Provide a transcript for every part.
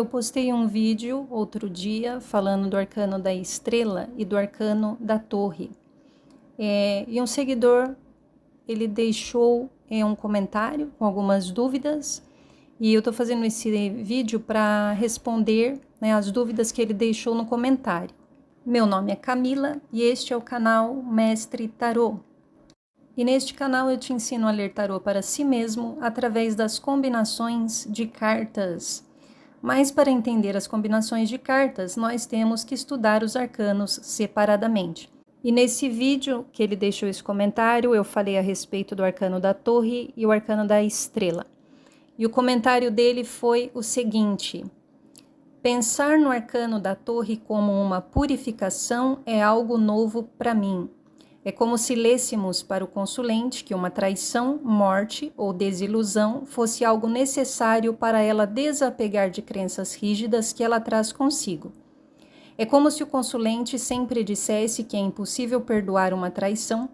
Eu postei um vídeo outro dia falando do arcano da estrela e do arcano da torre. E um seguidor, ele deixou um comentário com algumas dúvidas e eu tô fazendo esse vídeo para responder, né, as dúvidas que ele deixou no comentário. Meu nome é Camila e este é o canal Mestre Tarô. E neste canal eu te ensino a ler tarô para si mesmo através das combinações de cartas. Mas para entender as combinações de cartas, nós temos que estudar os arcanos separadamente. E nesse vídeo que ele deixou esse comentário, eu falei a respeito do arcano da torre e o arcano da estrela. E o comentário dele foi o seguinte: pensar no arcano da torre como uma purificação é algo novo para mim. É como se lêssemos para o consulente que uma traição, morte ou desilusão fosse algo necessário para ela desapegar de crenças rígidas que ela traz consigo. É como se o consulente sempre dissesse que é impossível perdoar uma traição,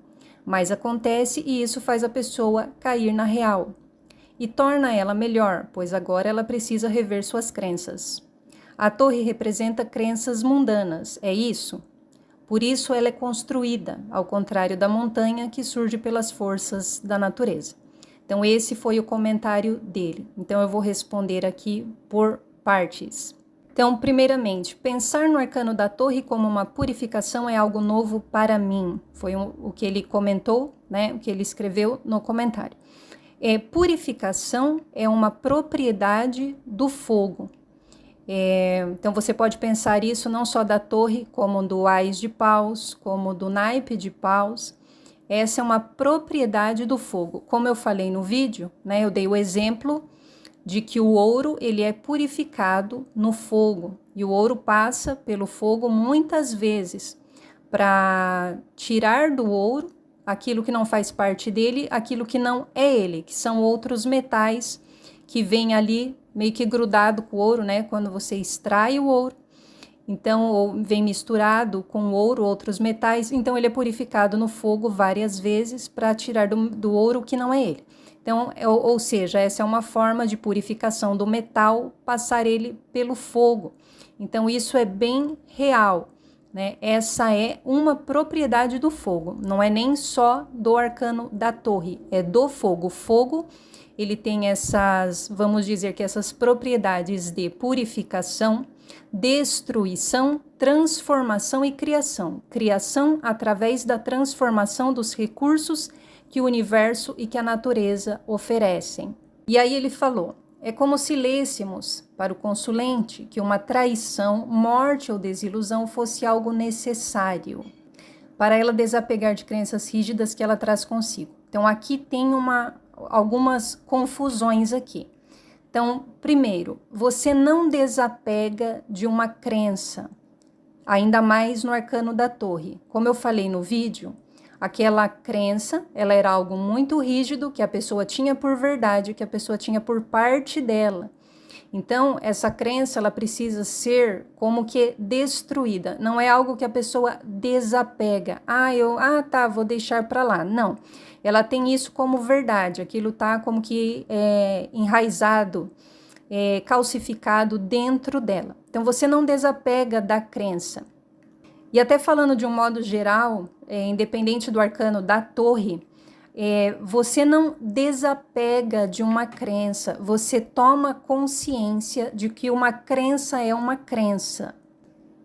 mas acontece e isso faz a pessoa cair na real. E torna ela melhor, pois agora ela precisa rever suas crenças. A torre representa crenças mundanas, é isso? Por isso ela é construída, ao contrário da montanha que surge pelas forças da natureza. Então esse foi o comentário dele. Então eu vou responder aqui por partes. Então, primeiramente, pensar no arcano da torre como uma purificação é algo novo para mim. Foi o que ele comentou, né? O que ele escreveu no comentário. Purificação é uma propriedade do fogo. Então você pode pensar isso não só da torre, como do ás de paus, como do naipe de paus. Essa é uma propriedade do fogo. Como eu falei no vídeo, né, eu dei o exemplo de que o ouro ele é purificado no fogo. E o ouro passa pelo fogo muitas vezes para tirar do ouro aquilo que não faz parte dele, aquilo que não é ele, que são outros metais que vêm ali meio que grudado com o ouro, né? Quando você extrai o ouro, então vem misturado com o ouro outros metais, então ele é purificado no fogo várias vezes para tirar do ouro que não é ele. Então, ou seja, essa é uma forma de purificação do metal, passar ele pelo fogo. Então, isso é bem real, né? Essa é uma propriedade do fogo, não é nem só do arcano da torre, é do fogo. O fogo, ele tem essas, vamos dizer que essas propriedades de purificação, destruição, transformação e criação. Criação através da transformação dos recursos que o universo e que a natureza oferecem. E aí ele falou, é como se lêssemos para o consulente que uma traição, morte ou desilusão fosse algo necessário para ela desapegar de crenças rígidas que ela traz consigo. Então aqui tem algumas confusões aqui. Então, primeiro, você não desapega de uma crença, ainda mais no arcano da torre. Como eu falei no vídeo, aquela crença, ela era algo muito rígido que a pessoa tinha por verdade, que a pessoa tinha por parte dela. Então, essa crença, ela precisa ser como que destruída. Não é algo que a pessoa desapega. Tá, vou deixar para lá. Não. Ela tem isso como verdade. Aquilo tá como que enraizado, calcificado dentro dela. Então, você não desapega da crença. E até falando de um modo geral, independente do arcano da torre, você não desapega de uma crença, você toma consciência de que uma crença é uma crença.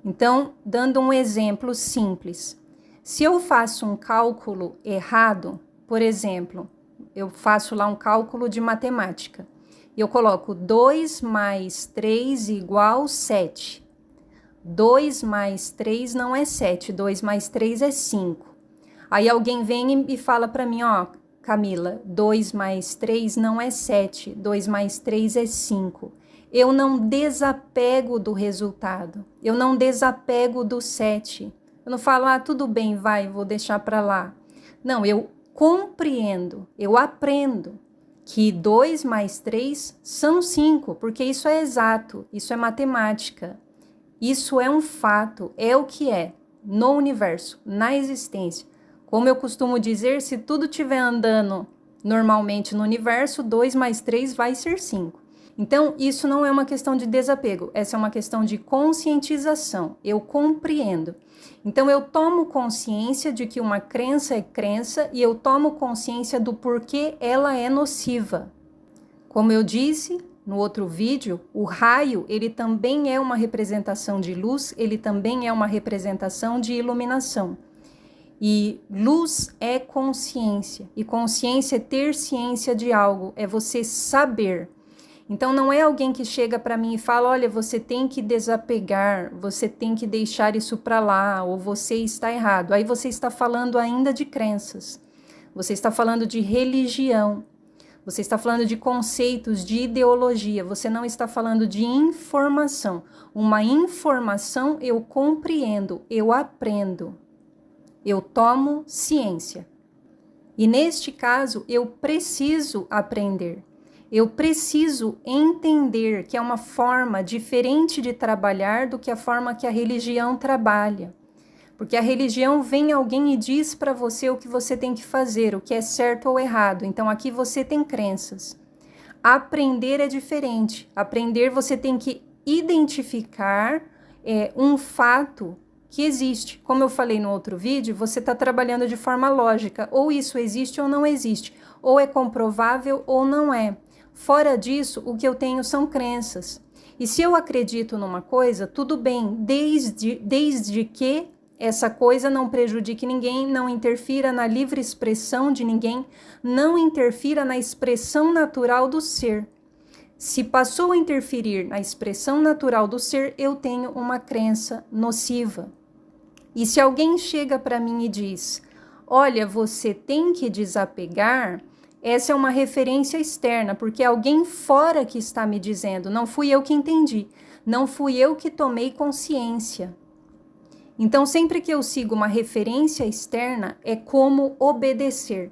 Então, dando um exemplo simples, se eu faço um cálculo errado, por exemplo, eu faço lá um cálculo de matemática, e eu coloco 2 mais 3 igual 7. 2 mais 3 não é 7, 2 mais 3 é 5. Aí alguém vem e fala para mim, Camila, 2 mais 3 não é 7, 2 mais 3 é 5. Eu não desapego do resultado, eu não desapego do 7. Eu não falo, tudo bem, vou deixar para lá. Não, eu compreendo, eu aprendo que 2 mais 3 são 5, porque isso é exato, isso é matemática. Isso é um fato, é o que é no universo, na existência. Como eu costumo dizer, se tudo estiver andando normalmente no universo, 2 mais 3 vai ser 5. Então, isso não é uma questão de desapego, essa é uma questão de conscientização. Eu compreendo. Então, eu tomo consciência de que uma crença é crença e eu tomo consciência do porquê ela é nociva. Como eu disse no outro vídeo, o raio, ele também é uma representação de luz, ele também é uma representação de iluminação. E luz é consciência, e consciência é ter ciência de algo, é você saber. Então não é alguém que chega para mim e fala, olha, você tem que desapegar, você tem que deixar isso para lá, ou você está errado. Aí você está falando ainda de crenças, você está falando de religião, você está falando de conceitos, de ideologia, você não está falando de informação. Uma informação eu compreendo, eu aprendo, eu tomo ciência. E neste caso, eu preciso aprender. Eu preciso entender que é uma forma diferente de trabalhar do que a forma que a religião trabalha. Porque a religião vem alguém e diz para você o que você tem que fazer, o que é certo ou errado. Então aqui você tem crenças. Aprender é diferente. Aprender você tem que identificar um fato que existe. Como eu falei no outro vídeo, você está trabalhando de forma lógica. Ou isso existe ou não existe. Ou é comprovável ou não é. Fora disso, o que eu tenho são crenças. E se eu acredito numa coisa, tudo bem, desde que essa coisa não prejudique ninguém, não interfira na livre expressão de ninguém, não interfira na expressão natural do ser. Se passou a interferir na expressão natural do ser, eu tenho uma crença nociva. E se alguém chega para mim e diz, olha, você tem que desapegar, essa é uma referência externa, porque é alguém fora que está me dizendo, não fui eu que entendi, não fui eu que tomei consciência. Então, sempre que eu sigo uma referência externa, é como obedecer.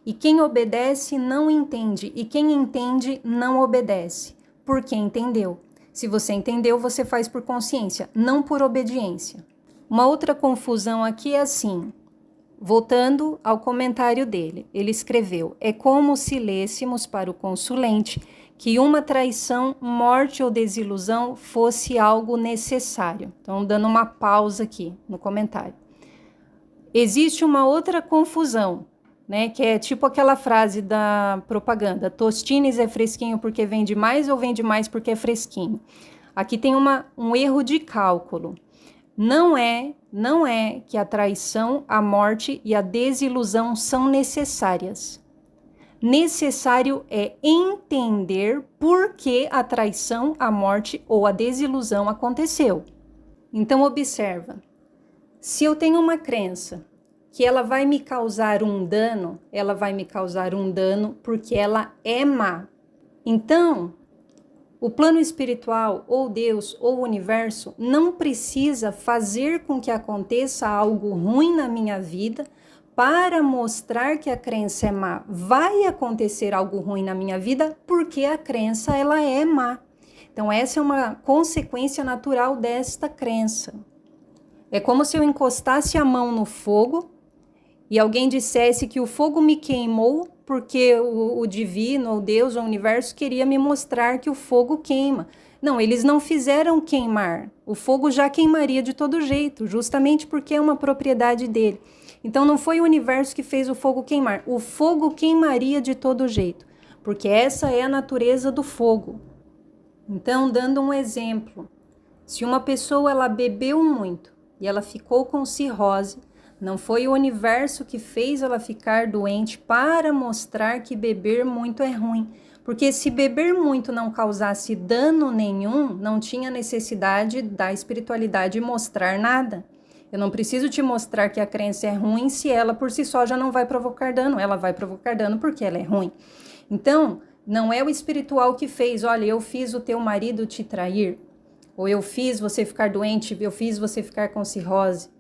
E quem obedece não entende, e quem entende não obedece, porque entendeu. Se você entendeu, você faz por consciência, não por obediência. Uma outra confusão aqui é assim, voltando ao comentário dele, ele escreveu, é como se lêssemos para o consulente que uma traição, morte ou desilusão fosse algo necessário. Então, dando uma pausa aqui no comentário. Existe uma outra confusão, né? Que é tipo aquela frase da propaganda, Tostines é fresquinho porque vende mais ou vende mais porque é fresquinho? Aqui tem um erro de cálculo. Não é que a traição, a morte e a desilusão são necessárias. Necessário é entender por que a traição, a morte ou a desilusão aconteceu. Então, observa. Se eu tenho uma crença que ela vai me causar um dano, ela vai me causar um dano porque ela é má. Então, o plano espiritual, ou Deus, ou o universo, não precisa fazer com que aconteça algo ruim na minha vida para mostrar que a crença é má. Vai acontecer algo ruim na minha vida porque a crença ela é má. Então essa é uma consequência natural desta crença. É como se eu encostasse a mão no fogo e alguém dissesse que o fogo me queimou porque o divino, ou Deus, ou o universo queria me mostrar que o fogo queima. Não, eles não fizeram queimar. O fogo já queimaria de todo jeito, justamente porque é uma propriedade dele. Então não foi o universo que fez o fogo queimar. O fogo queimaria de todo jeito, porque essa é a natureza do fogo. Então, dando um exemplo, se uma pessoa ela bebeu muito e ela ficou com cirrose, não foi o universo que fez ela ficar doente para mostrar que beber muito é ruim. Porque se beber muito não causasse dano nenhum, não tinha necessidade da espiritualidade mostrar nada. Eu não preciso te mostrar que a crença é ruim se ela por si só já não vai provocar dano. Ela vai provocar dano porque ela é ruim. Então, não é o espiritual que fez, olha, eu fiz o teu marido te trair, ou eu fiz você ficar doente, eu fiz você ficar com cirrose.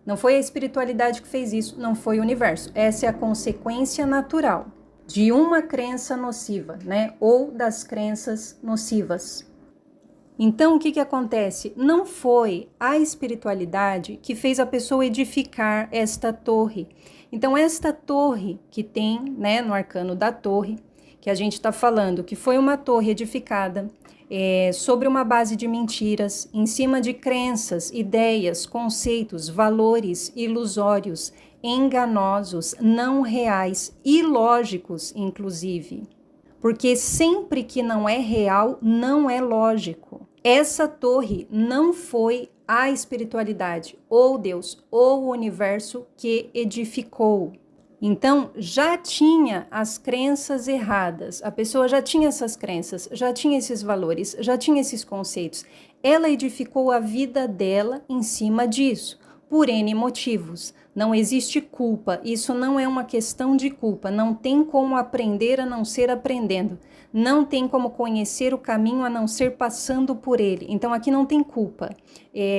Não foi a espiritualidade que fez isso, não foi o universo. Essa é a consequência natural de uma crença nociva, né? Ou das crenças nocivas. Então, o que acontece? Não foi a espiritualidade que fez a pessoa edificar esta torre. Então, esta torre que tem, né, no arcano da torre, que a gente está falando, que foi uma torre edificada sobre uma base de mentiras, em cima de crenças, ideias, conceitos, valores ilusórios, enganosos, não reais, ilógicos, inclusive. Porque sempre que não é real, não é lógico. Essa torre não foi a espiritualidade, ou Deus, ou o universo que edificou. Então, já tinha as crenças erradas, a pessoa já tinha essas crenças, já tinha esses valores, já tinha esses conceitos. Ela edificou a vida dela em cima disso, por N motivos. Não existe culpa, isso não é uma questão de culpa, não tem como aprender a não ser aprendendo, não tem como conhecer o caminho a não ser passando por ele. Então, aqui não tem culpa,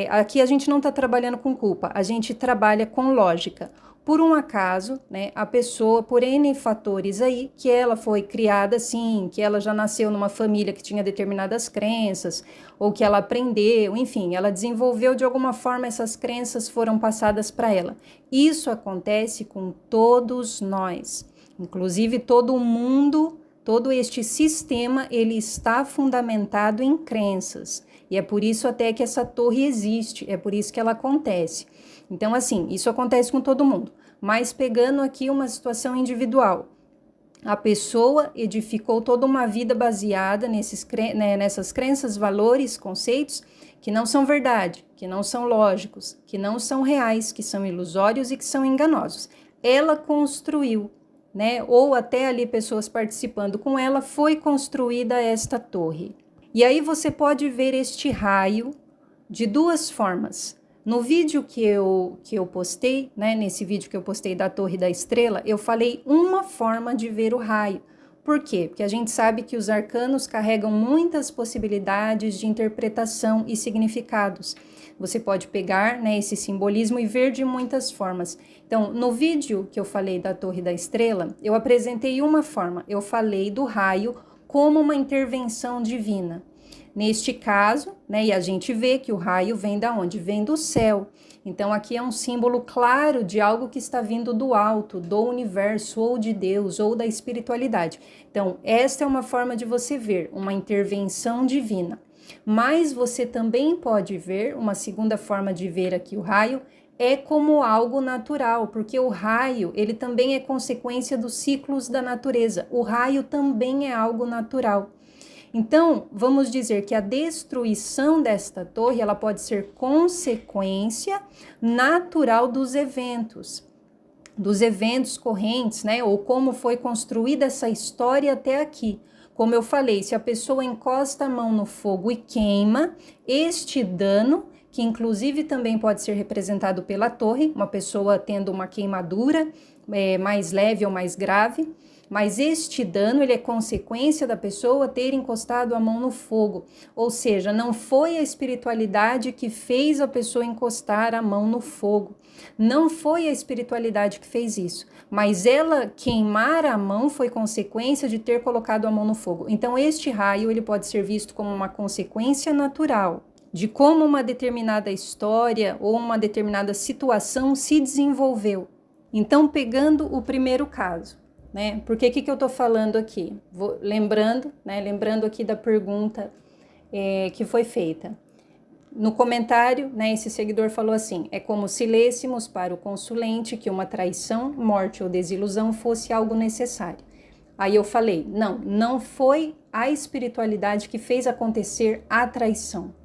aqui a gente não está trabalhando com culpa, a gente trabalha com lógica. Por um acaso, né, a pessoa, por N fatores aí, que ela foi criada assim, que ela já nasceu numa família que tinha determinadas crenças, ou que ela aprendeu, enfim, ela desenvolveu de alguma forma, essas crenças foram passadas para ela. Isso acontece com todos nós, inclusive todo mundo, todo este sistema, ele está fundamentado em crenças. E é por isso até que essa torre existe, é por isso que ela acontece. Então, assim, isso acontece com todo mundo, mas pegando aqui uma situação individual. A pessoa edificou toda uma vida baseada nessas crenças, valores, conceitos que não são verdade, que não são lógicos, que não são reais, que são ilusórios e que são enganosos. Ela construiu, né? Ou até ali pessoas participando com ela, foi construída esta torre. E aí você pode ver este raio de duas formas. No vídeo que eu postei, né, nesse vídeo que eu postei da Torre da Estrela, eu falei uma forma de ver o raio. Por quê? Porque a gente sabe que os arcanos carregam muitas possibilidades de interpretação e significados. Você pode pegar, né, esse simbolismo e ver de muitas formas. Então, no vídeo que eu falei da Torre da Estrela, eu apresentei uma forma. Eu falei do raio como uma intervenção divina. Neste caso, né, e a gente vê que o raio vem da onde? Vem do céu. Então, aqui é um símbolo claro de algo que está vindo do alto, do universo, ou de Deus, ou da espiritualidade. Então, esta é uma forma de você ver, uma intervenção divina. Mas você também pode ver, uma segunda forma de ver aqui o raio, é como algo natural, porque o raio, ele também é consequência dos ciclos da natureza. O raio também é algo natural. Então, vamos dizer que a destruição desta torre, ela pode ser consequência natural dos eventos correntes, né? Ou como foi construída essa história até aqui. Como eu falei, se a pessoa encosta a mão no fogo e queima, este dano, que inclusive também pode ser representado pela torre, uma pessoa tendo uma queimadura mais leve ou mais grave, mas este dano, ele é consequência da pessoa ter encostado a mão no fogo, ou seja, não foi a espiritualidade que fez a pessoa encostar a mão no fogo, não foi a espiritualidade que fez isso, mas ela queimar a mão foi consequência de ter colocado a mão no fogo. Então, este raio, ele pode ser visto como uma consequência natural de como uma determinada história ou uma determinada situação se desenvolveu. Então, pegando o primeiro caso, né? Por que eu tô falando aqui? Lembrando aqui da pergunta que foi feita. No comentário, né, esse seguidor falou assim: é como se lêssemos para o consulente que uma traição, morte ou desilusão fosse algo necessário. Aí eu falei, não foi a espiritualidade que fez acontecer a traição,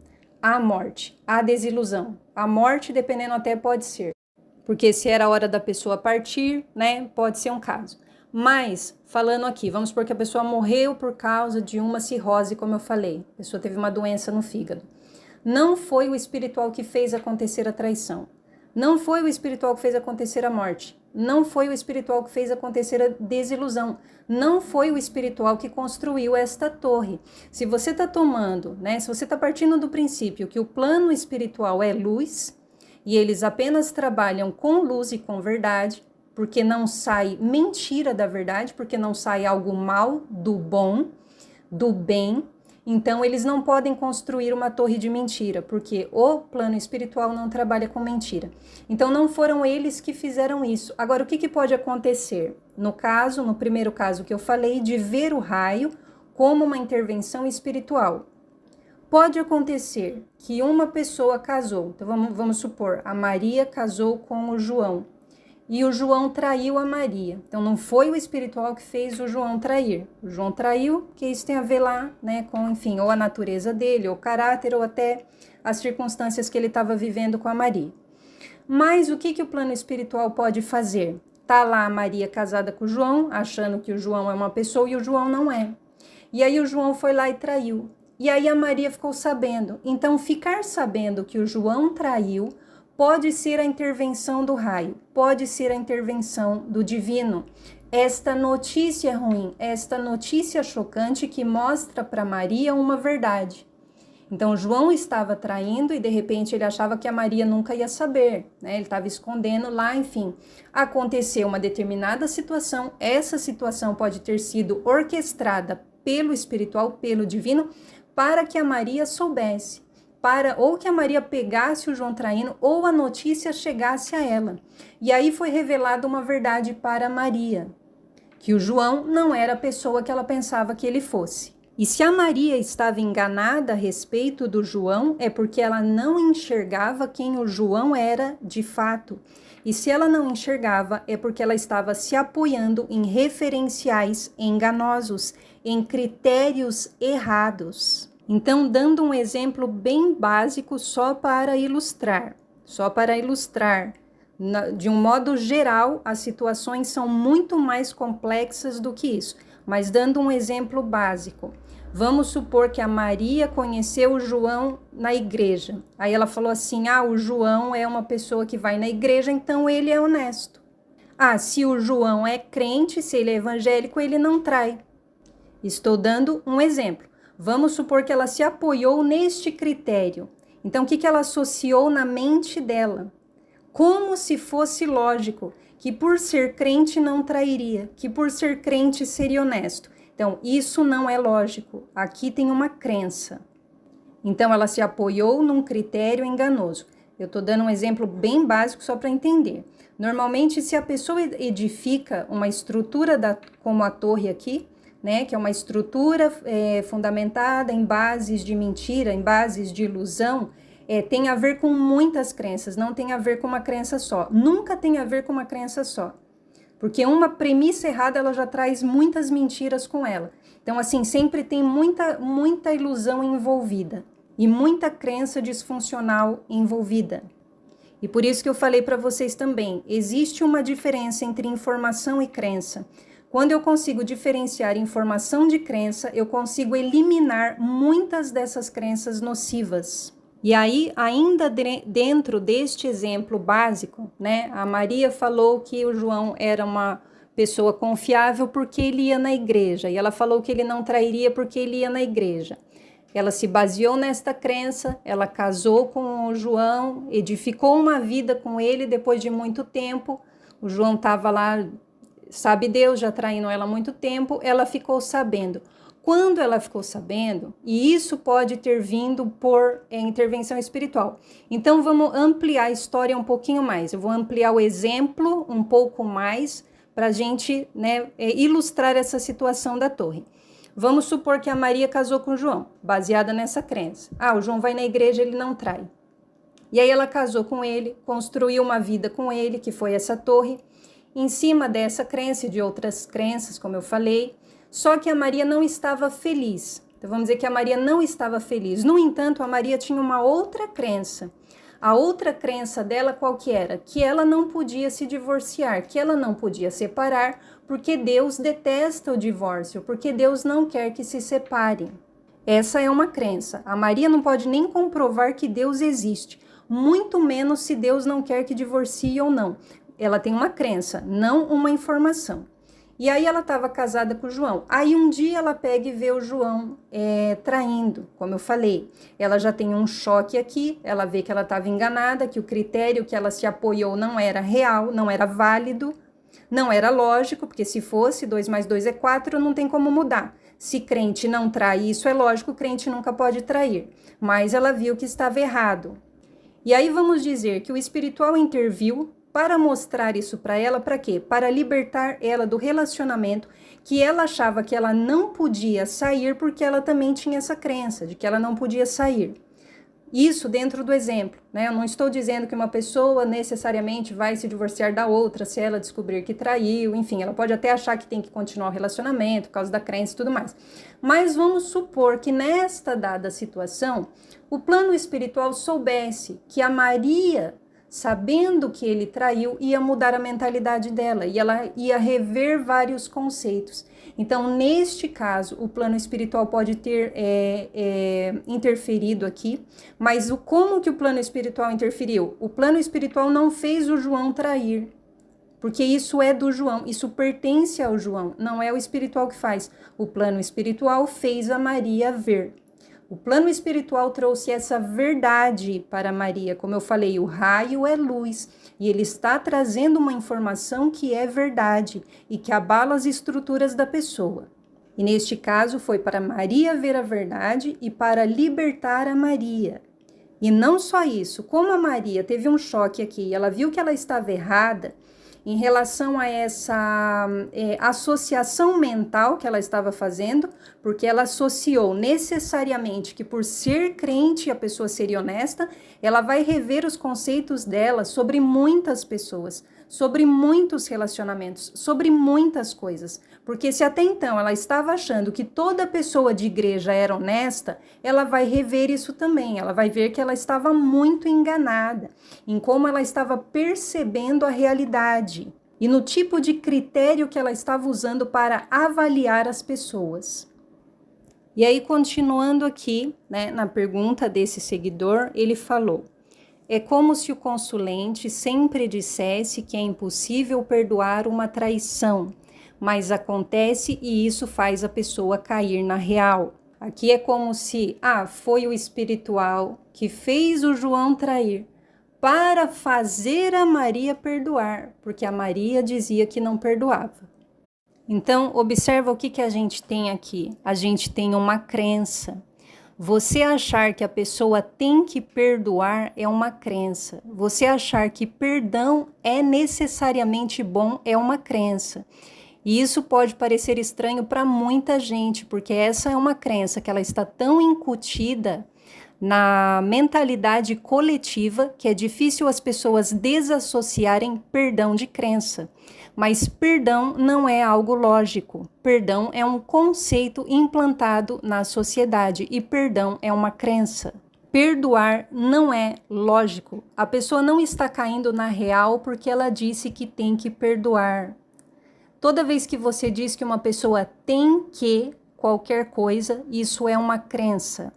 a morte, a desilusão. A morte, dependendo até, pode ser. Porque se era a hora da pessoa partir, né, pode ser um caso. Mas, falando aqui, vamos supor que a pessoa morreu por causa de uma cirrose, como eu falei. A pessoa teve uma doença no fígado. Não foi o espiritual que fez acontecer a traição. Não foi o espiritual que fez acontecer a morte. Não foi o espiritual que fez acontecer a desilusão. Não foi o espiritual que construiu esta torre. Se você está tomando, né, se você está partindo do princípio que o plano espiritual é luz, e eles apenas trabalham com luz e com verdade, porque não sai mentira da verdade, porque não sai algo mal do bom, do bem. Então, eles não podem construir uma torre de mentira, porque o plano espiritual não trabalha com mentira. Então, não foram eles que fizeram isso. Agora, o que pode acontecer? No primeiro caso que eu falei, de ver o raio como uma intervenção espiritual. Pode acontecer que uma pessoa casou, então vamos supor, a Maria casou com o João, e o João traiu a Maria. Então, não foi o espiritual que fez o João trair. O João traiu, que isso tem a ver lá, né, com, enfim, ou a natureza dele, ou o caráter, ou até as circunstâncias que ele estava vivendo com a Maria. Mas o que o plano espiritual pode fazer? Tá lá a Maria casada com o João, achando que o João é uma pessoa e o João não é. E aí o João foi lá e traiu. E aí a Maria ficou sabendo. Então, ficar sabendo que o João traiu pode ser a intervenção do raio, pode ser a intervenção do divino. Esta notícia ruim, esta notícia chocante que mostra para Maria uma verdade. Então, João estava traindo e, de repente, ele achava que a Maria nunca ia saber, né? Ele estava escondendo lá, enfim. Aconteceu uma determinada situação, essa situação pode ter sido orquestrada pelo espiritual, pelo divino, para que a Maria soubesse. Ou que a Maria pegasse o João traindo, ou a notícia chegasse a ela. E aí foi revelada uma verdade para Maria, que o João não era a pessoa que ela pensava que ele fosse. E se a Maria estava enganada a respeito do João, é porque ela não enxergava quem o João era de fato. E se ela não enxergava, é porque ela estava se apoiando em referenciais enganosos, em critérios errados. Então, dando um exemplo bem básico só para ilustrar, de um modo geral, as situações são muito mais complexas do que isso, mas dando um exemplo básico, vamos supor que a Maria conheceu o João na igreja, aí ela falou assim, o João é uma pessoa que vai na igreja, então ele é honesto. Se o João é crente, se ele é evangélico, ele não trai. Estou dando um exemplo. Vamos supor que ela se apoiou neste critério. Então, o que ela associou na mente dela? Como se fosse lógico que por ser crente não trairia, que por ser crente seria honesto. Então, isso não é lógico. Aqui tem uma crença. Então, ela se apoiou num critério enganoso. Eu estou dando um exemplo bem básico só para entender. Normalmente, se a pessoa edifica uma estrutura como a torre aqui, né, que é uma estrutura fundamentada em bases de mentira, em bases de ilusão, tem a ver com muitas crenças, não tem a ver com uma crença só. Nunca tem a ver com uma crença só. Porque uma premissa errada, ela já traz muitas mentiras com ela. Então, assim, sempre tem muita ilusão envolvida e muita crença disfuncional envolvida. E por isso que eu falei para vocês também, existe uma diferença entre informação e crença. Quando eu consigo diferenciar informação de crença, eu consigo eliminar muitas dessas crenças nocivas. E aí, ainda dentro deste exemplo básico, né, a Maria falou que o João era uma pessoa confiável porque ele ia na igreja, e ela falou que ele não trairia porque ele ia na igreja. Ela se baseou nesta crença, ela casou com o João, edificou uma vida com ele depois de muito tempo. O João estava lá, sabe Deus, já traindo ela há muito tempo, ela ficou sabendo. Quando ela ficou sabendo, e isso pode ter vindo por intervenção espiritual. Então, vamos ampliar a história um pouquinho mais. Eu vou ampliar o exemplo um pouco mais para a gente, né, ilustrar essa situação da torre. Vamos supor que a Maria casou com o João, baseada nessa crença. O João vai na igreja, ele não trai. E aí ela casou com ele, construiu uma vida com ele, que foi essa torre, em cima dessa crença e de outras crenças, como eu falei. Só que a Maria não estava feliz. Então, vamos dizer que a Maria não estava feliz. No entanto, a Maria tinha uma outra crença. A outra crença dela qual que era? Que ela não podia se divorciar, que ela não podia separar, porque Deus detesta o divórcio, porque Deus não quer que se separem. Essa é uma crença. A Maria não pode nem comprovar que Deus existe, muito menos se Deus não quer que divorcie ou não. Ela tem uma crença, não uma informação. E aí ela estava casada com o João. Aí um dia ela pega e vê o João traindo, como eu falei. Ela já tem um choque aqui, ela vê que ela estava enganada, que o critério que ela se apoiou não era real, não era válido. Não era lógico, porque se fosse 2 mais 2 é 4, não tem como mudar. Se crente não trai, isso é lógico, crente nunca pode trair. Mas ela viu que estava errado. E aí vamos dizer que o espiritual interviu para mostrar isso para ela, para quê? Para libertar ela do relacionamento que ela achava que ela não podia sair, porque ela também tinha essa crença de que ela não podia sair. Isso dentro do exemplo, né? Eu não estou dizendo que uma pessoa necessariamente vai se divorciar da outra se ela descobrir que traiu, enfim, ela pode até achar que tem que continuar o relacionamento por causa da crença e tudo mais. Mas vamos supor que nesta dada situação, o plano espiritual soubesse que a Maria, sabendo que ele traiu, ia mudar a mentalidade dela e ela ia rever vários conceitos. Então, neste caso, o plano espiritual pode ter interferido aqui, mas como que o plano espiritual interferiu? O plano espiritual não fez o João trair, porque isso é do João, isso pertence ao João, não é o espiritual que faz. O plano espiritual fez a Maria ver. O plano espiritual trouxe essa verdade para Maria. Como eu falei, o raio é luz e ele está trazendo uma informação que é verdade e que abala as estruturas da pessoa. E neste caso foi para Maria ver a verdade e para libertar a Maria. E não só isso, como a Maria teve um choque aqui, ela viu que ela estava errada em relação a essa associação mental que ela estava fazendo, porque ela associou necessariamente que por ser crente a pessoa seria honesta, ela vai rever os conceitos dela sobre muitas pessoas, sobre muitos relacionamentos, sobre muitas coisas. Porque se até então ela estava achando que toda pessoa de igreja era honesta, ela vai rever isso também, ela vai ver que ela estava muito enganada em como ela estava percebendo a realidade e no tipo de critério que ela estava usando para avaliar as pessoas. E aí, continuando aqui, né, na pergunta desse seguidor, ele falou: é como se o consulente sempre dissesse que é impossível perdoar uma traição, mas acontece e isso faz a pessoa cair na real. Aqui é como se, foi o espiritual que fez o João trair para fazer a Maria perdoar, porque a Maria dizia que não perdoava. Então, observa o que a gente tem aqui. A gente tem uma crença. Você achar que a pessoa tem que perdoar é uma crença. Você achar que perdão é necessariamente bom é uma crença. E isso pode parecer estranho para muita gente, porque essa é uma crença que ela está tão incutida na mentalidade coletiva que é difícil as pessoas desassociarem perdão de crença. Mas perdão não é algo lógico. Perdão é um conceito implantado na sociedade e perdão é uma crença. Perdoar não é lógico. A pessoa não está caindo na real porque ela disse que tem que perdoar. Toda vez que você diz que uma pessoa tem que qualquer coisa, isso é uma crença.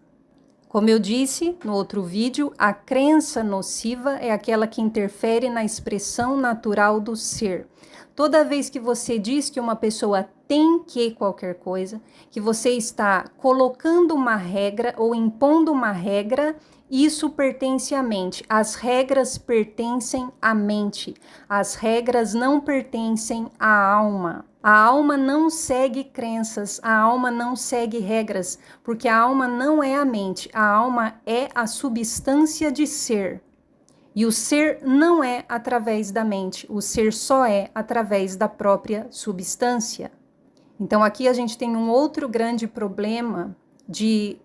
Como eu disse no outro vídeo, a crença nociva é aquela que interfere na expressão natural do ser. Toda vez que você diz que uma pessoa tem que qualquer coisa, que você está colocando uma regra ou impondo uma regra, isso pertence à mente. As regras pertencem à mente. As regras não pertencem à alma. A alma não segue crenças, a alma não segue regras, porque a alma não é a mente, a alma é a substância de ser. E o ser não é através da mente, o ser só é através da própria substância. Então aqui a gente tem um outro grande problema de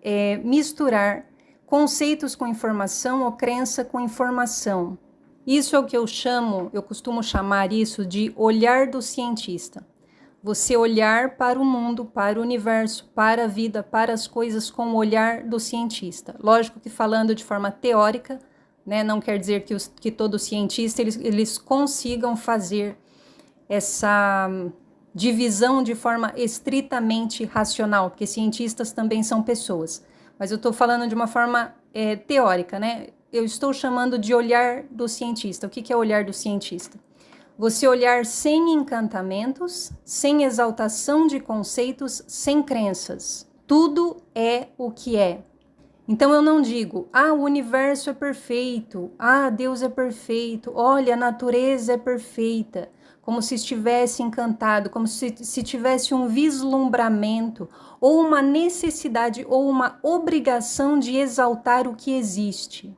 misturar conceitos com informação ou crença com informação. Isso é o que eu costumo chamar isso de olhar do cientista. Você olhar para o mundo, para o universo, para a vida, para as coisas com o olhar do cientista. Lógico que falando de forma teórica, né, não quer dizer que todo cientista eles consigam fazer essa divisão de forma estritamente racional, porque cientistas também são pessoas. Mas eu estou falando de uma forma teórica, né? Eu estou chamando de olhar do cientista. O que é olhar do cientista? Você olhar sem encantamentos, sem exaltação de conceitos, sem crenças. Tudo é o que é. Então eu não digo, o universo é perfeito, Deus é perfeito, olha, a natureza é perfeita. como se estivesse encantado, como se tivesse um vislumbramento, ou uma necessidade, ou uma obrigação de exaltar o que existe.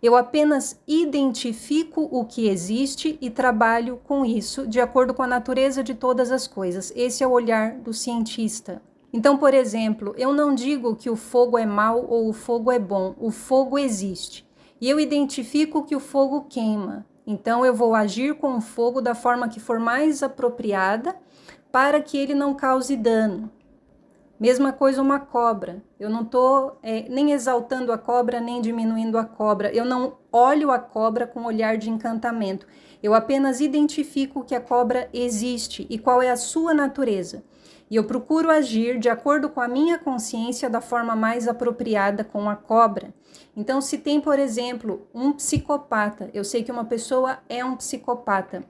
Eu apenas identifico o que existe e trabalho com isso, de acordo com a natureza de todas as coisas. Esse é o olhar do cientista. Então, por exemplo, eu não digo que o fogo é mau ou o fogo é bom. O fogo existe. E eu identifico que o fogo queima. Então, eu vou agir com o fogo da forma que for mais apropriada para que ele não cause dano. Mesma coisa uma cobra. Eu não estou nem exaltando a cobra, nem diminuindo a cobra. Eu não olho a cobra com olhar de encantamento. Eu apenas identifico que a cobra existe e qual é a sua natureza. E eu procuro agir de acordo com a minha consciência da forma mais apropriada com a cobra. Então, se tem, por exemplo, um psicopata, eu sei que uma pessoa é um psicopata.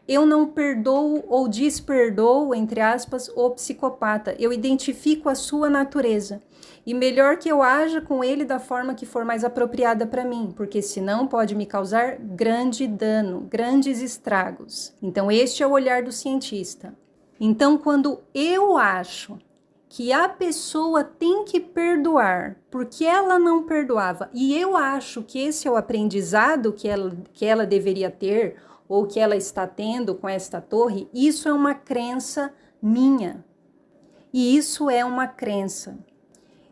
Eu não perdoo ou desperdoo, entre aspas, o psicopata. Eu identifico a sua natureza. E melhor que eu haja com ele da forma que for mais apropriada para mim, porque senão pode me causar grande dano, grandes estragos. Então, este é o olhar do cientista. Então, quando eu acho que a pessoa tem que perdoar porque ela não perdoava, e eu acho que esse é o aprendizado que ela deveria ter, ou que ela está tendo com esta torre, isso é uma crença minha. E isso é uma crença.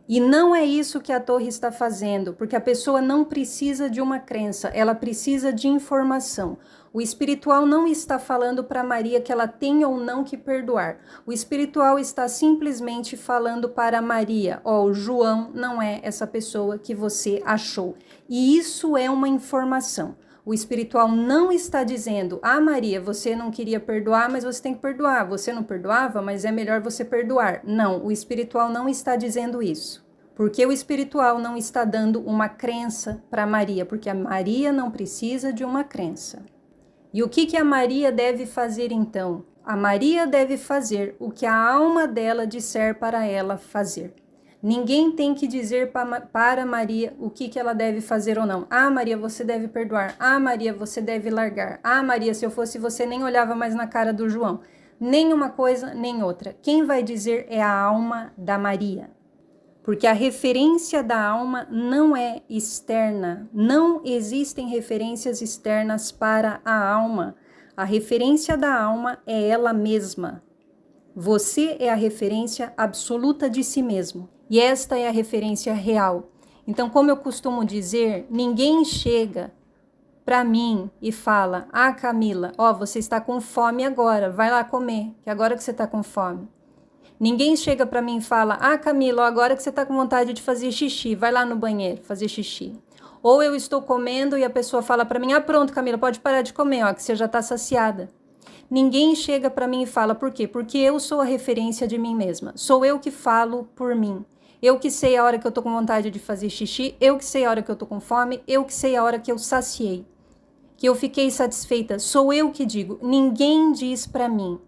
E não é isso que a torre está fazendo, porque a pessoa não precisa de uma crença, ela precisa de informação. O espiritual não está falando para Maria que ela tem ou não que perdoar. O espiritual está simplesmente falando para Maria, ó, o João não é essa pessoa que você achou. E isso é uma informação. O espiritual não está dizendo, Maria, você não queria perdoar, mas você tem que perdoar. Você não perdoava, mas é melhor você perdoar. Não, o espiritual não está dizendo isso. Porque o espiritual não está dando uma crença para Maria, porque a Maria não precisa de uma crença. E o que a Maria deve fazer então? A Maria deve fazer o que a alma dela disser para ela fazer. Ninguém tem que dizer para Maria o que ela deve fazer ou não. Maria, você deve perdoar. Maria, você deve largar. Maria, se eu fosse você, nem olhava mais na cara do João. Nem uma coisa, nem outra. Quem vai dizer é a alma da Maria. Porque a referência da alma não é externa. Não existem referências externas para a alma. A referência da alma é ela mesma. Você é a referência absoluta de si mesmo. E esta é a referência real. Então, como eu costumo dizer, ninguém chega para mim e fala, Camila, você está com fome agora, vai lá comer, que agora que você está com fome. Ninguém chega para mim e fala, Camila, agora que você está com vontade de fazer xixi, vai lá no banheiro fazer xixi. Ou eu estou comendo e a pessoa fala para mim, pronto, Camila, pode parar de comer, que você já está saciada. Ninguém chega para mim e fala, por quê? Porque eu sou a referência de mim mesma. Sou eu que falo por mim. Eu que sei a hora que eu tô com vontade de fazer xixi, eu que sei a hora que eu tô com fome, eu que sei a hora que eu saciei, que eu fiquei satisfeita. Sou eu que digo, ninguém diz para mim.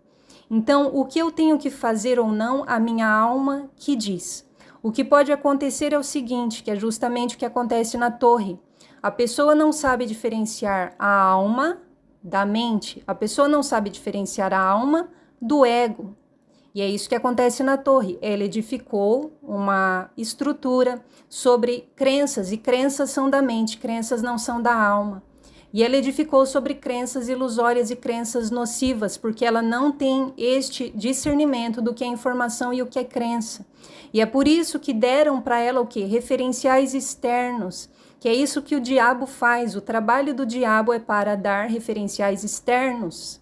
Então, o que eu tenho que fazer ou não, a minha alma que diz. O que pode acontecer é o seguinte, que é justamente o que acontece na torre. A pessoa não sabe diferenciar a alma da mente. A pessoa não sabe diferenciar a alma do ego. E é isso que acontece na torre. Ela edificou uma estrutura sobre crenças, e crenças são da mente, crenças não são da alma. E ela edificou sobre crenças ilusórias e crenças nocivas, porque ela não tem este discernimento do que é informação e o que é crença. E é por isso que deram para ela o quê? Referenciais externos, que é isso que o diabo faz. O trabalho do diabo é para dar referenciais externos.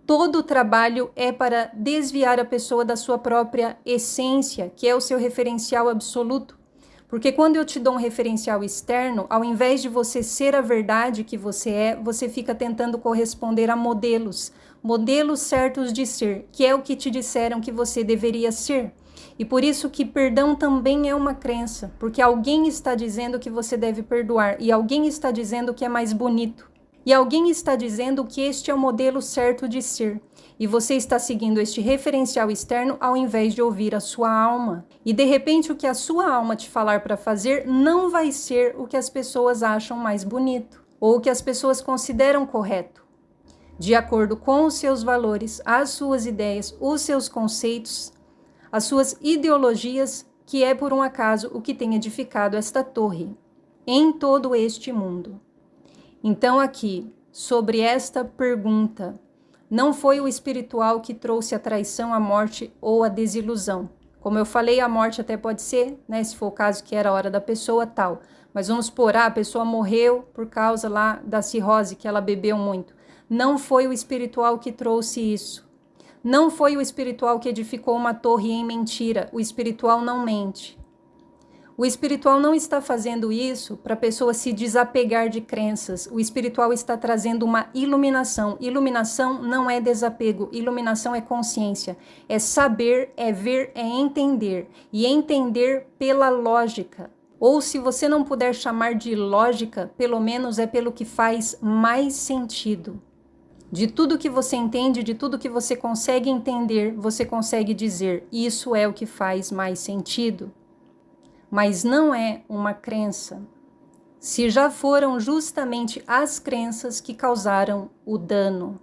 Todo o trabalho é para desviar a pessoa da sua própria essência, que é o seu referencial absoluto. Porque quando eu te dou um referencial externo, ao invés de você ser a verdade que você é, você fica tentando corresponder a modelos certos de ser, que é o que te disseram que você deveria ser. E por isso que perdão também é uma crença, porque alguém está dizendo que você deve perdoar, e alguém está dizendo que é mais bonito. E alguém está dizendo que este é o modelo certo de ser. E você está seguindo este referencial externo ao invés de ouvir a sua alma. E de repente o que a sua alma te falar para fazer não vai ser o que as pessoas acham mais bonito. Ou o que as pessoas consideram correto. de acordo com os seus valores, as suas ideias, os seus conceitos, as suas ideologias, que é por um acaso o que tem edificado esta torre em todo este mundo. Então aqui, sobre esta pergunta, não foi o espiritual que trouxe a traição, a morte ou a desilusão. Como eu falei, a morte até pode ser, né, se for o caso que era a hora da pessoa, tal. Mas vamos supor, a pessoa morreu por causa lá da cirrose, que ela bebeu muito. Não foi o espiritual que trouxe isso. Não foi o espiritual que edificou uma torre em mentira. O espiritual não mente. O espiritual não está fazendo isso para a pessoa se desapegar de crenças. O espiritual está trazendo uma iluminação. Iluminação não é desapego. Iluminação é consciência. É saber, é ver, é entender. E entender pela lógica. Ou se você não puder chamar de lógica, pelo menos é pelo que faz mais sentido. De tudo que você entende, de tudo que você consegue entender, você consegue dizer, isso é o que faz mais sentido. Mas não é uma crença. Se já foram justamente as crenças que causaram o dano.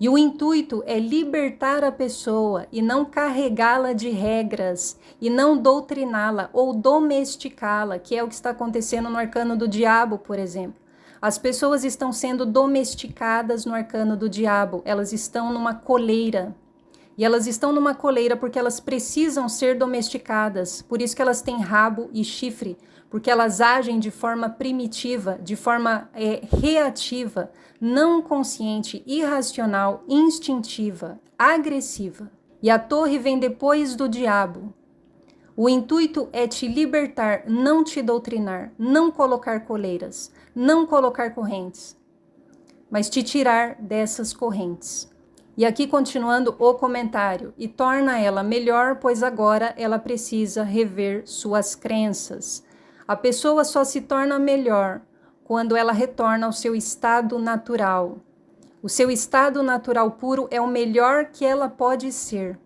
E o intuito é libertar a pessoa e não carregá-la de regras e não doutriná-la ou domesticá-la, que é o que está acontecendo no arcano do diabo, por exemplo. As pessoas estão sendo domesticadas no arcano do diabo, elas estão numa coleira. E elas estão numa coleira porque elas precisam ser domesticadas, por isso que elas têm rabo e chifre, porque elas agem de forma primitiva, de forma reativa, não consciente, irracional, instintiva, agressiva. E a torre vem depois do diabo. O intuito é te libertar, não te doutrinar, não colocar coleiras, não colocar correntes, mas te tirar dessas correntes. E aqui continuando o comentário, e torna ela melhor, pois agora ela precisa rever suas crenças. A pessoa só se torna melhor quando ela retorna ao seu estado natural. O seu estado natural puro é o melhor que ela pode ser.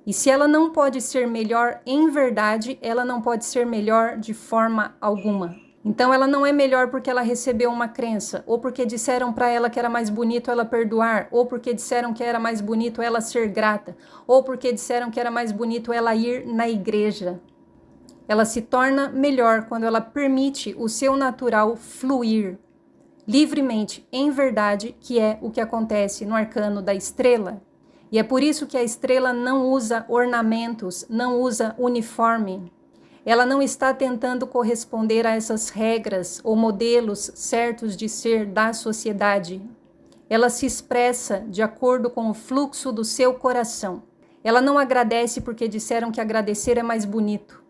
E se ela não pode ser melhor em verdade, ela não pode ser melhor de forma alguma. Então ela não é melhor porque ela recebeu uma crença, ou porque disseram para ela que era mais bonito ela perdoar, ou porque disseram que era mais bonito ela ser grata, ou porque disseram que era mais bonito ela ir na igreja. Ela se torna melhor quando ela permite o seu natural fluir livremente, em verdade, que é o que acontece no arcano da estrela. E é por isso que a estrela não usa ornamentos, não usa uniforme. Ela não está tentando corresponder a essas regras ou modelos certos de ser da sociedade. Ela se expressa de acordo com o fluxo do seu coração. Ela não agradece porque disseram que agradecer é mais bonito.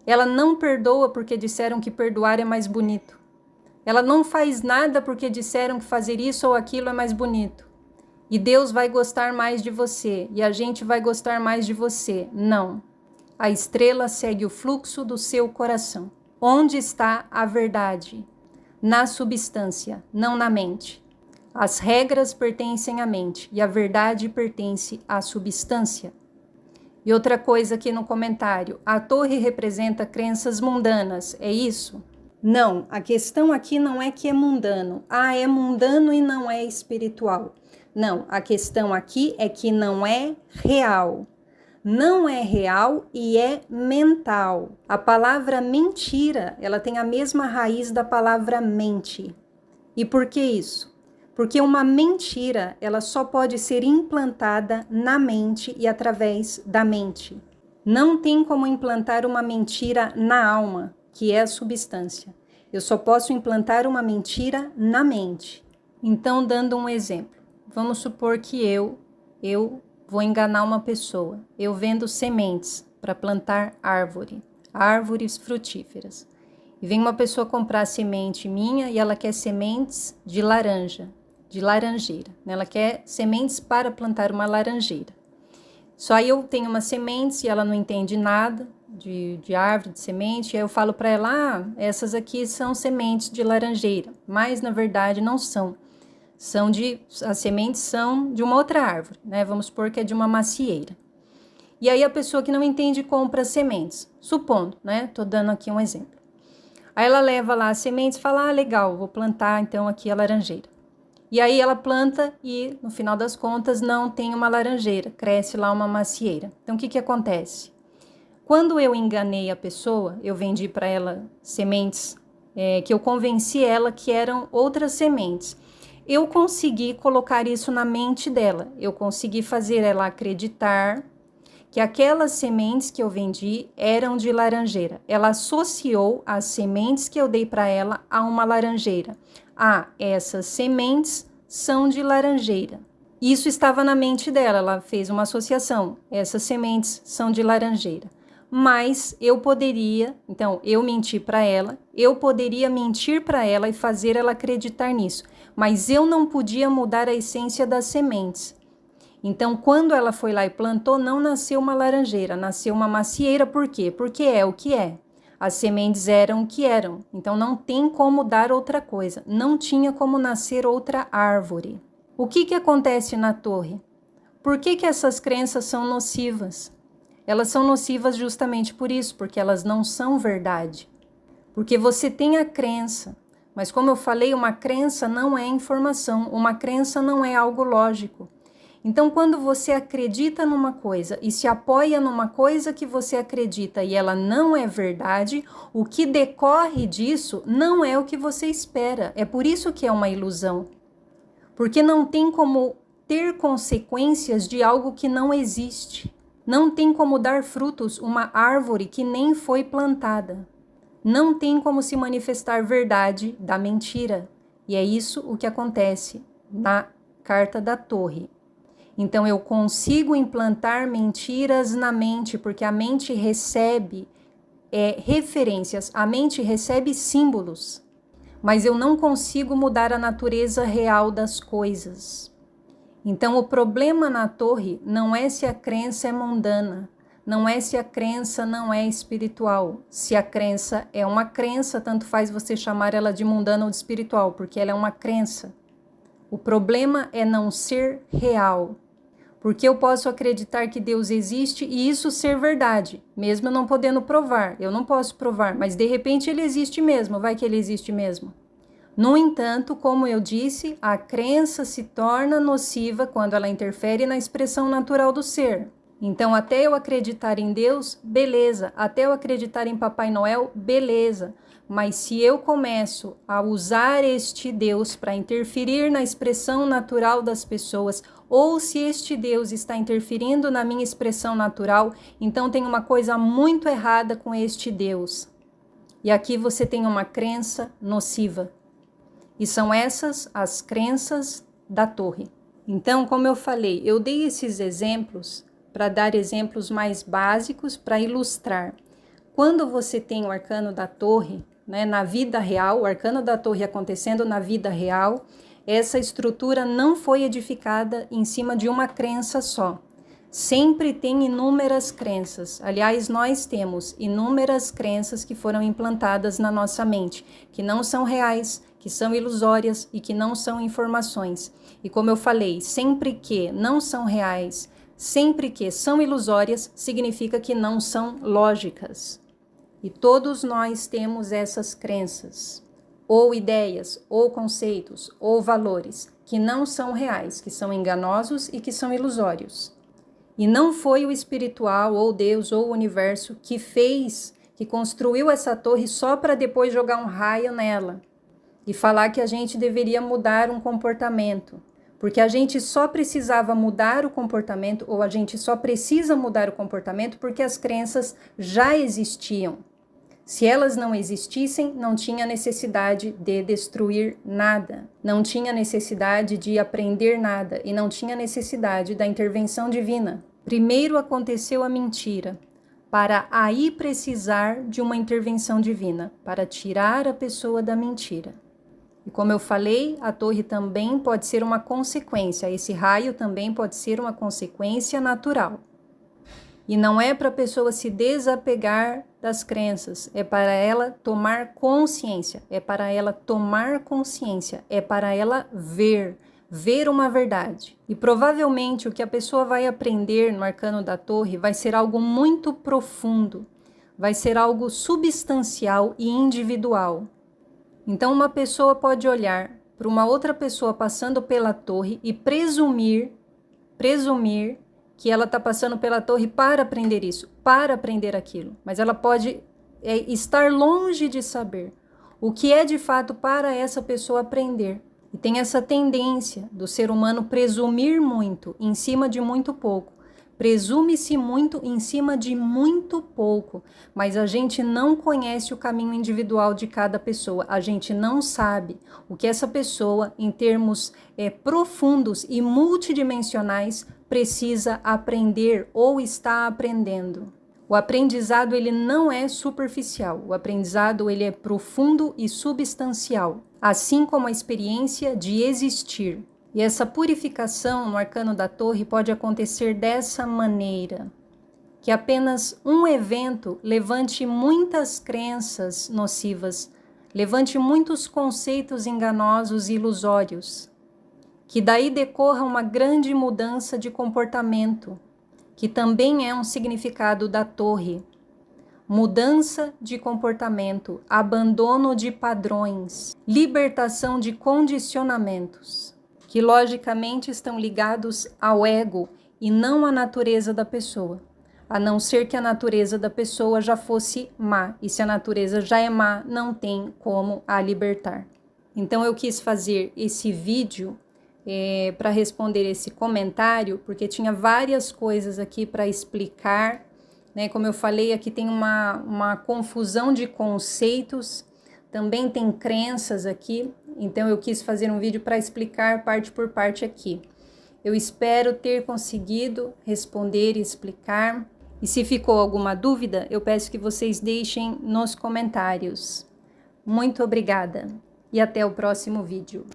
Ela não perdoa porque disseram que perdoar é mais bonito. Ela não faz nada porque disseram que fazer isso ou aquilo é mais bonito. E Deus vai gostar mais de você, e a gente vai gostar mais de você. Não. A estrela segue o fluxo do seu coração. Onde está a verdade? Na substância, não na mente. As regras pertencem à mente e a verdade pertence à substância. E outra coisa aqui no comentário, a torre representa crenças mundanas, é isso? Não, a questão aqui não é que é mundano. Ah, é mundano e não é espiritual. Não, a questão aqui é que não é real. Não é real e é mental. A palavra mentira, ela tem a mesma raiz da palavra mente. E por que isso? Porque uma mentira, ela só pode ser implantada na mente e através da mente. Não tem como implantar uma mentira na alma, que é a substância. Eu só posso implantar uma mentira na mente. Então, dando um exemplo, vamos supor que eu vou enganar uma pessoa. Eu vendo sementes para plantar árvores frutíferas. E vem uma pessoa comprar semente minha e ela quer sementes de laranja, de laranjeira. Ela quer sementes para plantar uma laranjeira. Só aí eu tenho umas sementes e ela não entende nada de árvore, de semente. Aí eu falo para ela, essas aqui são sementes de laranjeira. Mas na verdade não são. As sementes são de uma outra árvore, né? Vamos supor que é de uma macieira. E aí a pessoa que não entende compra as sementes, supondo, né? Tô dando aqui um exemplo. Aí ela leva lá as sementes e fala, legal, vou plantar então aqui a laranjeira. E aí ela planta e, no final das contas, não tem uma laranjeira, cresce lá uma macieira. Então, o que acontece? Quando eu enganei a pessoa, eu vendi para ela sementes, que eu convenci ela que eram outras sementes. Eu consegui colocar isso na mente dela, eu consegui fazer ela acreditar que aquelas sementes que eu vendi eram de laranjeira. Ela associou as sementes que eu dei para ela a uma laranjeira. Ah, essas sementes são de laranjeira. Isso estava na mente dela, ela fez uma associação. Essas sementes são de laranjeira. Mas eu poderia, então eu menti para ela, eu poderia mentir para ela e fazer ela acreditar nisso, mas eu não podia mudar a essência das sementes. Então, quando ela foi lá e plantou, não nasceu uma laranjeira, nasceu uma macieira. Por quê? Porque é o que é. As sementes eram o que eram. Então, não tem como dar outra coisa. Não tinha como nascer outra árvore. O que acontece na torre? Por que essas crenças são nocivas? Elas são nocivas justamente por isso, porque elas não são verdade. Porque você tem a crença, mas como eu falei, uma crença não é informação, uma crença não é algo lógico. Então, quando você acredita numa coisa e se apoia numa coisa que você acredita e ela não é verdade, o que decorre disso não é o que você espera. É por isso que é uma ilusão. Porque não tem como ter consequências de algo que não existe. Não tem como dar frutos uma árvore que nem foi plantada. Não tem como se manifestar verdade da mentira. E é isso o que acontece na carta da Torre. Então, eu consigo implantar mentiras na mente, porque a mente recebe referências, a mente recebe símbolos, mas eu não consigo mudar a natureza real das coisas. Então, o problema na torre não é se a crença é mundana, não é se a crença não é espiritual. Se a crença é uma crença, tanto faz você chamar ela de mundana ou de espiritual, porque ela é uma crença. O problema é não ser real. Porque eu posso acreditar que Deus existe e isso ser verdade, mesmo eu não podendo provar. Eu não posso provar, mas de repente ele existe mesmo, vai que ele existe mesmo. No entanto, como eu disse, a crença se torna nociva quando ela interfere na expressão natural do ser. Então, até eu acreditar em Deus, beleza. Até eu acreditar em Papai Noel, beleza. Mas se eu começo a usar este Deus para interferir na expressão natural das pessoas, ou se este Deus está interferindo na minha expressão natural, então tem uma coisa muito errada com este Deus. E aqui você tem uma crença nociva. E são essas as crenças da torre. Então, como eu falei, eu dei esses exemplos para dar exemplos mais básicos para ilustrar. Quando você tem o arcano da torre, né, na vida real, o arcano da torre acontecendo na vida real, essa estrutura não foi edificada em cima de uma crença só. Sempre tem inúmeras crenças. Aliás, nós temos inúmeras crenças que foram implantadas na nossa mente, que não são reais, que são ilusórias e que não são informações. E como eu falei, sempre que não são reais, sempre que são ilusórias, significa que não são lógicas. E todos nós temos essas crenças, ou ideias, ou conceitos, ou valores, que não são reais, que são enganosos e que são ilusórios. E não foi o espiritual, ou Deus, ou o universo que fez, que construiu essa torre só para depois jogar um raio nela e falar que a gente deveria mudar um comportamento. Porque a gente só precisava mudar o comportamento, ou a gente só precisa mudar o comportamento porque as crenças já existiam. Se elas não existissem, não tinha necessidade de destruir nada, não tinha necessidade de aprender nada e não tinha necessidade da intervenção divina. Primeiro aconteceu a mentira, para aí precisar de uma intervenção divina, para tirar a pessoa da mentira. E como eu falei, a torre também pode ser uma consequência, esse raio também pode ser uma consequência natural. E não é para a pessoa se desapegar das crenças, é para ela tomar consciência, é para ela tomar consciência, é para ela ver uma verdade. E provavelmente o que a pessoa vai aprender no arcano da torre vai ser algo muito profundo, vai ser algo substancial e individual. Então uma pessoa pode olhar para uma outra pessoa passando pela torre e presumir que ela está passando pela torre para aprender isso, para aprender aquilo. Mas ela pode estar longe de saber o que é de fato para essa pessoa aprender. E tem essa tendência do ser humano presumir muito em cima de muito pouco. Presume-se muito em cima de muito pouco, mas a gente não conhece o caminho individual de cada pessoa. A gente não sabe o que essa pessoa, em termos profundos e multidimensionais, precisa aprender ou está aprendendo. O aprendizado ele não é superficial, o aprendizado ele é profundo e substancial, assim como a experiência de existir. E essa purificação no arcano da torre pode acontecer dessa maneira, que apenas um evento levante muitas crenças nocivas, levante muitos conceitos enganosos e ilusórios, que daí decorra uma grande mudança de comportamento, que também é um significado da torre. Mudança de comportamento, abandono de padrões, libertação de condicionamentos, que logicamente estão ligados ao ego e não à natureza da pessoa, a não ser que a natureza da pessoa já fosse má, e se a natureza já é má, não tem como a libertar. Então eu quis fazer esse vídeo para responder esse comentário, porque tinha várias coisas aqui para explicar, né? Como eu falei, aqui tem uma confusão de conceitos, também tem crenças aqui, então eu quis fazer um vídeo para explicar parte por parte aqui. Eu espero ter conseguido responder e explicar. E se ficou alguma dúvida, eu peço que vocês deixem nos comentários. Muito obrigada e até o próximo vídeo.